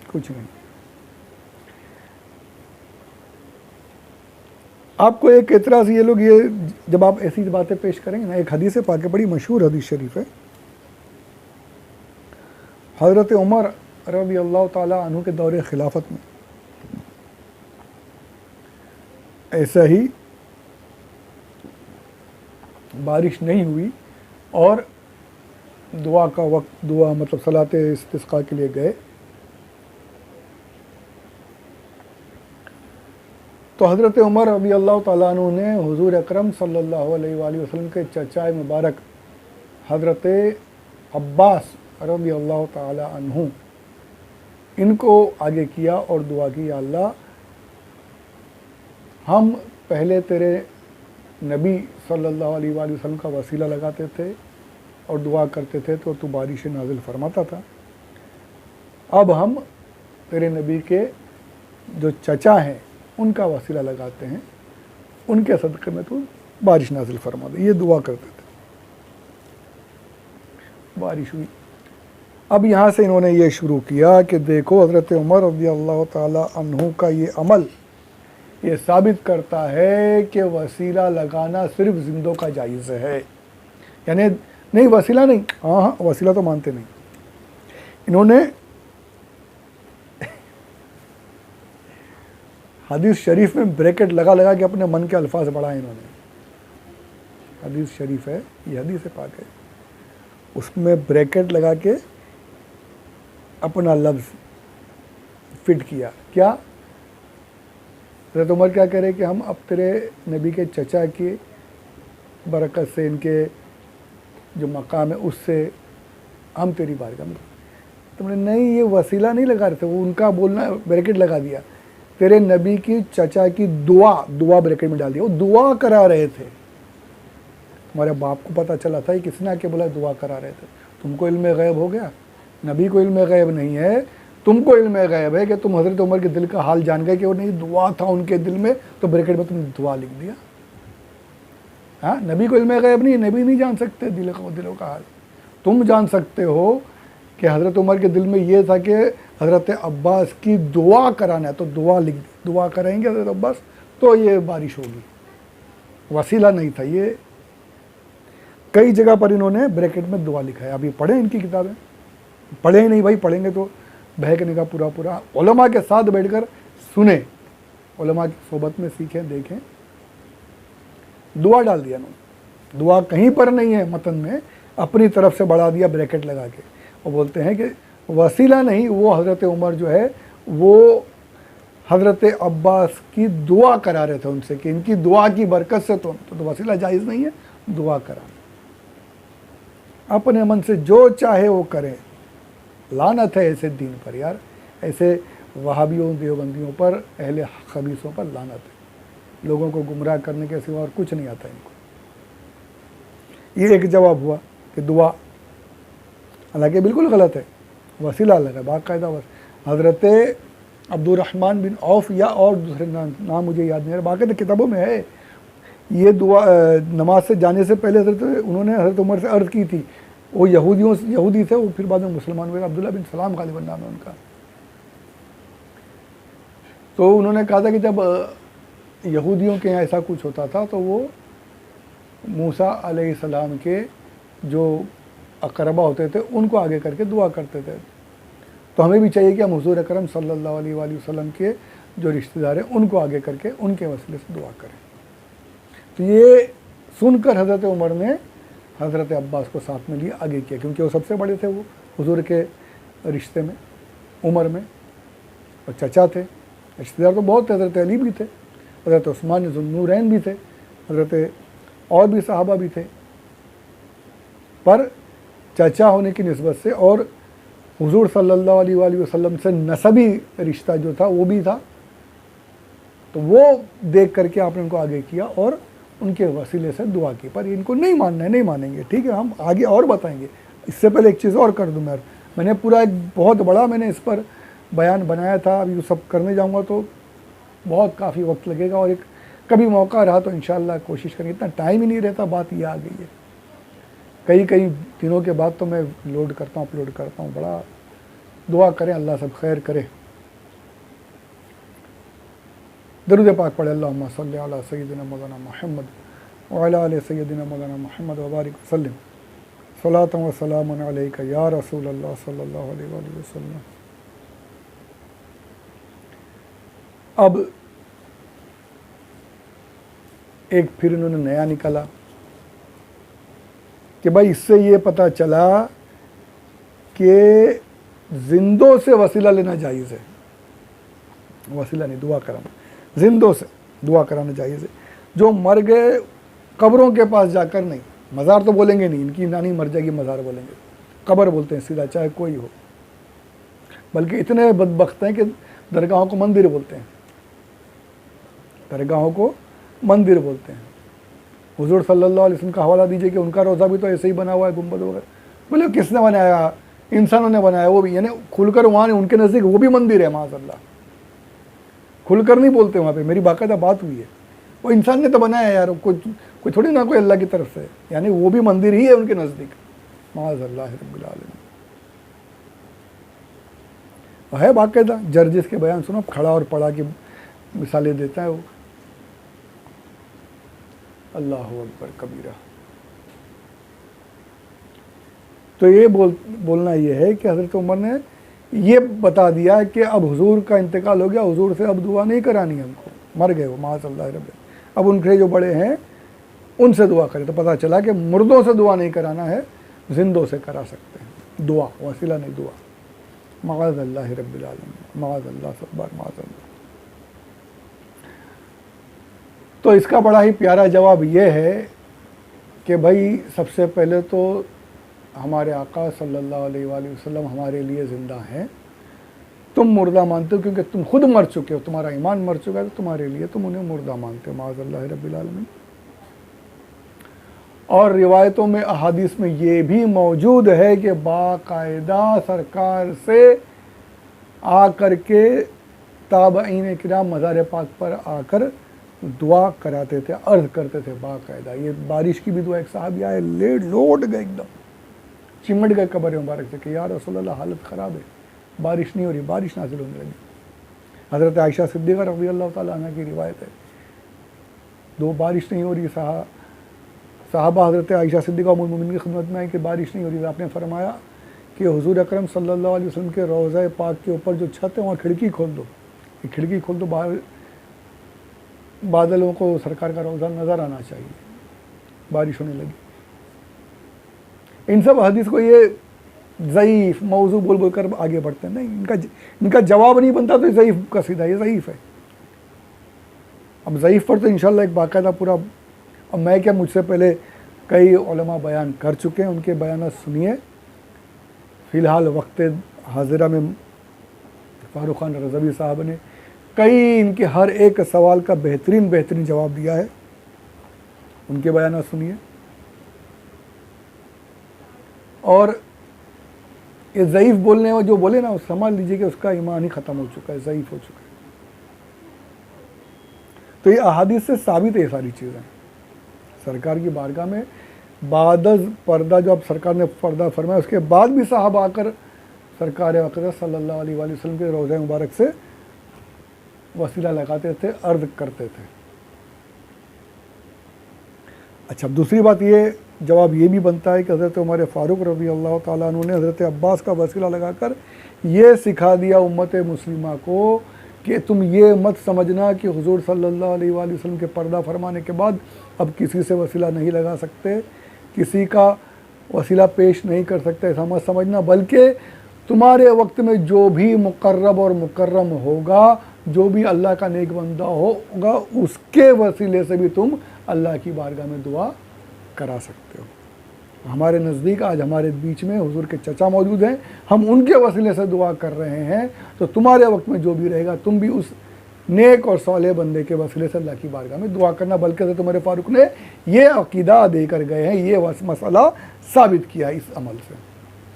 कुछ नहीं। आपको एक एतराज़ ये लोग, ये जब आप ऐसी बातें पेश करेंगे ना, एक हदीस पाक है, बड़ी मशहूर हदीस शरीफ है, हज़रत उमर रज़ी अल्लाह ताला अन्हु के दौरे खिलाफत में ऐसा ही बारिश नहीं हुई और दुआ का वक्त, दुआ मतलब सलात इस्तिस्का के लिए गए, तो हज़रत उमर रज़ी अल्लाह ताला अन्हु ने हुज़ूर अकरम सल्लल्लाहु अलैहि वसल्लम के चचा मुबारक हज़रत अब्बास रज़ी अल्लाह ताला अन्हु इनको आगे किया और दुआ की, या अल्लाह हम पहले तेरे नबी सल्लल्लाहु अलैहि वसल्लम का वसीला लगाते थे और दुआ करते थे तो तू बारिश नाजिल फरमाता था, अब हम तेरे नबी के जो चचा हैं उनका वसीला लगाते हैं, उनके सदक़े में तू बारिश नाजिल फरमा दे। ये दुआ करते थे, बारिश हुई। अब यहाँ से इन्होंने ये शुरू किया कि देखो हज़रत उमर रज़ी अल्लाह ताला अन्हु का ये अमल ये साबित करता है कि वसीला लगाना सिर्फ जिंदों का जायज़ है, यानी नहीं वसीला नहीं, हाँ वसीला तो मानते नहीं। इन्होंने हदीस शरीफ में ब्रैकेट लगा लगा के अपने मन के अल्फाज बढ़ाए इन्होंने। हदीस शरीफ है, ये हदीस पाक है, उसमें ब्रैकेट लगा के अपना लफ्ज़ फिट किया। क्या हज़रत उमर क्या कह रहे कि हम अब तेरे नबी के चचा की बरकत से, इनके जो मकाम है उससे हम तेरी बारगाह में, तुमने नहीं ये वसीला नहीं लगा रहे थे, वो उनका बोलना ब्रैकेट लगा दिया, तेरे नबी की चचा की दुआ, दुआ ब्रैकेट में डाल दिया, वो दुआ करा रहे थे। तुम्हारे बाप को पता चला था, ये किसने आके बोला दुआ करा रहे थे? तुमको इल्म गैब हो गया? नबी को इल्म गैब नहीं है, तुमको इल्म गैब है कि तुम हज़रत उमर के दिल का हाल जान गए कि वो नहीं दुआ था उनके दिल में, तो ब्रैकेट में तुमने दुआ लिख दिया। हाँ, नबी को इल्म गैब नहीं, नबी नहीं जान सकते दिलों का हाल। तुम जान सकते हो कि हज़रत उमर के दिल में ये था कि हज़रत अब्बास की दुआ कराना है, तो दुआ लिख दी, दुआ कराएंगे हज़रत अब्बास तो ये बारिश होगी, वसीला नहीं था। ये कई जगह पर इन्होंने ब्रैकेट में दुआ लिखा है। अभी पढ़ें इनकी किताबें, पढ़े ही नहीं भाई, पढ़ेंगे तो बहकने का पूरा पूरा। उलमा के साथ बैठकर सुने, उलमा की सोबत में सीखें, देखें। दुआ डाल दिया उन्होंने, दुआ कहीं पर नहीं है मतन में, अपनी तरफ से बढ़ा दिया ब्रैकेट लगा के। वो बोलते हैं कि वसीला नहीं, वो हज़रत उमर जो है वो हज़रत अब्बास की दुआ करा रहे थे उनसे कि इनकी दुआ की बरकत से तो वसीला जायज़ नहीं है, दुआ कराना। अपने मन से जो चाहे वो करें, लानत है ऐसे दीन पर यार, ऐसे वहाबियों देवबंदियों पर, अहले खबीसों पर लानत है। लोगों को गुमराह करने के सिवा और कुछ नहीं आता इनको। ये एक जवाब हुआ कि दुआ, हालांकि बिल्कुल गलत है, वसीला लगा बाकायदा। हज़रत अब्दुर्रहमान बिन औफ या और दूसरे नाम मुझे याद नहीं है, बाकायदा किताबों में है। ये दुआ नमाज से जाने से पहले उन्होंने हज़रत उमर से अर्ज़ की थी। वो यहूदी थे, वो फिर बाद में मुसलमान हुए, अब्दुल्ला बिन सलाम गालिबन नाम है उनका। तो उन्होंने कहा था कि जब यहूदियों के यहाँ ऐसा कुछ होता था तो वो मूसा अलैहिस्सलाम के जो अकरबा होते थे उनको आगे करके दुआ करते थे। तो हमें भी चाहिए कि हम हुज़ूर अकरम सल्लल्लाहु अलैहि वसल्लम के जो रिश्तेदार हैं उनको आगे करके उनके वसीले से दुआ करें। तो ये सुनकर हज़रत उमर ने हज़रत अब्बास को साथ में लिए आगे किया, क्योंकि वो सबसे बड़े थे, वो हुज़ूर के रिश्ते में, उमर में, और चचा थे। रिश्तेदार तो बहुत थे, हज़रत अली भी थे, हज़रत उस्मान ज़ुन्नूरैन भी थे, हज़रत और भी सहाबा भी थे, पर चचा होने की निस्बत से और हुज़ूर सल्लल्लाहु अलैहि वसल्लम से नसबी रिश्ता जो था वो भी था। तो वो देख करके आपने उनको आगे किया और उनके वसीले से दुआ की। पर इनको नहीं मानना है, नहीं मानेंगे, ठीक है, हम आगे और बताएंगे। इससे पहले एक चीज़ और कर दूँ, मैंने पूरा एक बहुत बड़ा मैंने इस पर बयान बनाया था, अभी वो सब करने जाऊँगा तो बहुत काफ़ी वक्त लगेगा, और एक कभी मौका रहा तो इंशाअल्लाह कोशिश करेंगे। इतना टाइम ही नहीं रहता, बात ये आ गई है। कई दिनों के बाद तो मैं लोड करता हूँ, अपलोड करता हूँ। बड़ा दुआ करें, अल्लाह सब खैर करे। दरूद पाक पढ़े अल्लाहुम्मा सल्ली अला सय्यिदिना मौलाना मुहम्मद व अला आलि सय्यिदिना मौलाना मुहम्मद व बारिक वसल्लिम सलातन व सलामुन अलैका या रसूल अल्लाह सल्लल्लाहु अलैहि वसल्लम। अब एक फिर इन्होंने नया निकाला कि भाई इससे ये पता चला कि जिंदों से वसीला लेना जायज़ है, वसीला नहीं दुआ कराना, जिंदों से दुआ कराना जायज़ है। जो मर गए कब्रों के पास जाकर नहीं, मज़ार तो बोलेंगे नहीं, इनकी नानी मर जाएगी मज़ार बोलेंगे, कब्र बोलते हैं सीधा, चाहे कोई हो। बल्कि इतने बदबख्त हैं कि दरगाहों को मंदिर बोलते हैं, दरगाहों को मंदिर बोलते हैं। हुजूर सल्लल्लाहु अलैहि वसल्लम का हवाला दीजिए कि उनका रोज़ा भी तो ऐसे ही बना हुआ है, गुंबद वगैरह। बोले किसने बनाया? इंसानों ने बनाया, वो भी यानी खुलकर वहाँ उनके नज़दीक वो भी मंदिर है, माज़अल्लाह। खुलकर नहीं बोलते वहाँ पे, मेरी बाकायदा बात हुई है। वो इंसान ने तो बनाया यार, कोई थोड़ी ना कोई अल्लाह की तरफ से, यानी वो भी मंदिर ही है उनके नज़दीक, माज़अल्लाह रब्बिल आलमीन। है बाकायदा जर्जिस के बयान सुनो, खड़ा और पड़ा की मिसालें देता है वो। अल्लाहु अकबर कबीरा। तो ये बोलना ये है कि हज़रत उमर ने ये बता दिया कि अब हुजूर का इंतकाल हो गया, हुजूर से अब दुआ नहीं करानी हमको, मर गए वो माज़अल्लाह रब्बिल। अब उनके जो बड़े हैं उनसे दुआ करें। तो पता चला कि मुर्दों से दुआ नहीं कराना है, जिंदों से करा सकते हैं दुआ, वसीला नहीं दुआ। माज़अल्लाह रब्बिल आलमीन, माज़अल्लाह सब्बार माज़अल्लाह। तो इसका बड़ा ही प्यारा जवाब ये है कि भाई सबसे पहले तो हमारे आका सल्लल्लाहु अलैहि वसल्लम हमारे लिए ज़िंदा हैं, तुम मुर्दा मानते हो क्योंकि तुम खुद मर चुके हो, तुम्हारा ईमान मर चुका है, तो तुम्हारे लिए तुम उन्हें मुर्दा मानते हो, माज़अल्लाह रब्बिल आलमीन। और रिवायतों में अहादीस में ये भी मौजूद है कि बाकायदा सरकार से आकर के ताबईन किराम मज़ार पाक पर आकर दुआ कराते थे, अर्ज़ करते थे बाकायदा। ये बारिश की भी दुआ, एक साहबी आए लौट गए, एकदम चिमट गए कब्र मुबारक से कि या रसूल अल्लाह हालत ख़राब है, बारिश नहीं हो रही, बारिश नाज़िल होने लगी। हज़रत आयशा सिद्दीक़ा रज़ी अल्लाह तआला अन्हा की रिवायत है, दो बारिश नहीं हो रही, साहबा हज़रत आयशा सिद्दीक़ा उम्मुल मोमिनीन की खिदमत में आई कि बारिश नहीं हो रही। आपने फरमाया कि हुज़ूर अकरम सल्लल्लाहु अलैहि वसल्लम के रोज़ा पाक के ऊपर जो छत है वहाँ खिड़की खोल दो, खिड़की खोल दो, बादलों को सरकार का रोज़ा नज़र आना चाहिए, बारिश होने लगी। इन सब हदीस को ये ज़ईफ़ मौजू बोल बोल कर आगे बढ़ते हैं, नहीं इनका जवाब नहीं बनता तो ज़ईफ़ का सीधा ये ज़ईफ़ है। अब ज़ईफ़ पर तो इंशाल्लाह एक बाकायदा पूरा, अब मैं क्या, मुझसे पहले कई उलमा बयान कर चुके हैं, उनके बयान सुनिए। फ़िलहाल वक्त हाजिरा में फ़ारूक खान रज़वी साहब ने कई इनके हर एक सवाल का बेहतरीन जवाब दिया है, उनके बयान सुनिए। और ये ज़ईफ़ बोलने वाले जो बोले ना, समझ लीजिए कि उसका ईमान ही ख़त्म हो चुका है, ज़ईफ़ हो चुका है। तो ये अहादीस से साबित है ये सारी चीज़ें। सरकार की बारगाह में बादज़ पर्दा, जो अब सरकार ने पर्दा फरमाया, उसके बाद भी साहबा आकर सरकार अक़दस सल्लल्लाहु अलैहि वसल्लम के रोज़े मुबारक से वसीला लगाते थे, अर्ज़ करते थे। अच्छा, दूसरी बात ये जवाब ये भी बनता है कि हज़रत उमर फ़ारूक रज़ी अल्लाह तआला अन्हु ने हज़रत अब्बास का वसीला लगाकर ये सिखा दिया उम्मत मुस्लिमा को कि तुम ये मत समझना कि हुज़ूर सल्लल्लाहु अलैहि वसल्लम के पर्दा फरमाने के बाद अब किसी से वसीला नहीं लगा सकते, किसी का वसीला पेश नहीं कर सकते, ऐसा मत समझना। बल्कि तुम्हारे वक्त में जो भी मुक़र्रब और मुकर्रम होगा, जो भी अल्लाह का नेक बंदा होगा, उसके वसीले से भी तुम अल्लाह की बारगाह में दुआ करा सकते हो। हमारे नज़दीक आज हमारे बीच में हुजूर के चचा मौजूद हैं, हम उनके वसीले से दुआ कर रहे हैं, तो तुम्हारे वक्त में जो भी रहेगा तुम भी उस नेक और सालेह बंदे के वसीले से अल्लाह की बारगाह में दुआ करना। बल्कि तुम्हारे फ़ारूक ने ये अक़ीदा देकर गए हैं, ये मसला साबित किया इस अमल से।